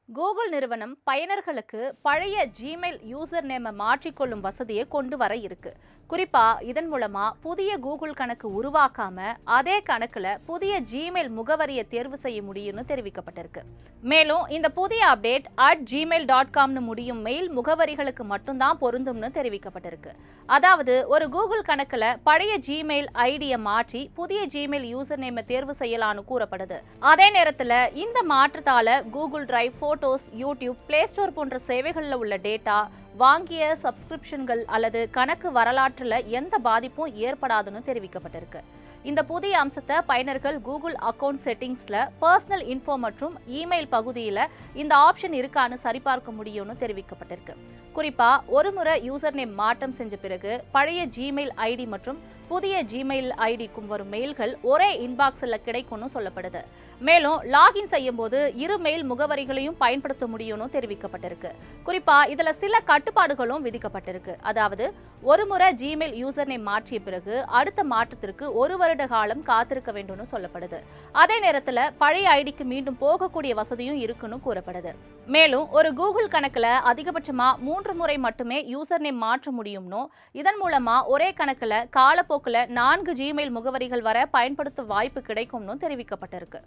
Google நிறுவனம் பயனர்களுக்கு பழைய ஜிமெயில் யூசர் நேமை மாற்றிக்கொள்ளும் வசதியை கொண்டு வர இருக்கு. குறிப்பா இதன் மூலமா புதிய கூகுள் கணக்கு உருவாக்காம அதே கணக்குல புதிய ஜிமெயில் முகவரியை தேர்வு செய்ய முடியும்னு தெரிவிக்கப்பட்டிருக்கு. மேலும் இந்த புதிய அப்டேட் @gmail.com முடியும் மெயில் முகவரிகளுக்கு மட்டும்தான் பொருந்தும்னு தெரிவிக்கப்பட்டிருக்கு. அதாவது ஒரு கூகுள் கணக்குல பழைய ஜிமெயில் ஐடியை மாற்றி புதிய ஜிமெயில் யூசர் நேமை தேர்வு செய்யலாம்னு கூறப்படுது. அதே நேரத்துல இந்த மாற்றத்தால Google drive, photos, YouTube, play store போன்ற சேவைகளில் உள்ள டேட்டா, வாங்கிய சப்ஸ்கிரிப்ஷன்கள் அல்லது கணக்கு வரலாற்றுல எந்த பாதிப்பும் ஏற்படாதுன்னு தெரிவிக்கப்பட்டிருக்கு. இந்த புதிய அம்சத்தை பயனர்கள் கூகுள் அக்கவுண்ட் செட்டிங்ஸ்ல பர்சனல் இன்ஃபோ மற்றும் இமெயில் பகுதியில் இந்த ஆப்ஷன் இருக்கான்னு சரிபார்க்க முடியும்னு தெரிவிக்கப்பட்டிருக்கு. குறிப்பா ஒரு முறை யூசர் நேம் மாற்றம் செஞ்ச பிறகு பழைய ஜிமெயில் ஐடி மற்றும் புதிய ஜிமெயில் ஐடிக்கும் வரும் மெயில்கள் ஒரே இன்பாக்ஸில் கிடைக்கும்னு சொல்லப்படுது. மேலும் லாகின் செய்யும் போது இரு மெயில் முகவரிகளையும் பயன்படுத்த முடியும்னு தெரிவிக்கப்பட்டிருக்கு. குறிப்பா இதுல சில கட்டுப்பாடுகளும் விதிக்கப்பட்டிருக்கு. அதாவது ஒரு முறை ஜிமெயில் யூசர் நேம் மாற்றிய பிறகு அடுத்த மாற்றத்திற்கு 1 வருட காலம் காத்திருக்க வேண்டும்னு சொல்லப்படுது. அதே நேரத்துல பழைய ஐடிக்கு மீண்டும் போகக்கூடிய வசதியும் இருக்குன்னு கூறப்படுது. மேலும் ஒரு கூகுள் கணக்குல அதிகபட்சமா 3 முறை மட்டுமே யூசர் நேம் மாற்ற முடியும்னோ, இதன் மூலமா ஒரே கணக்குல காலப்போக்குல 4 ஜிமெயில் முகவரிகள் வர பயன்படுத்த வாய்ப்பு கிடைக்கும்னு தெரிவிக்கப்பட்டிருக்கு.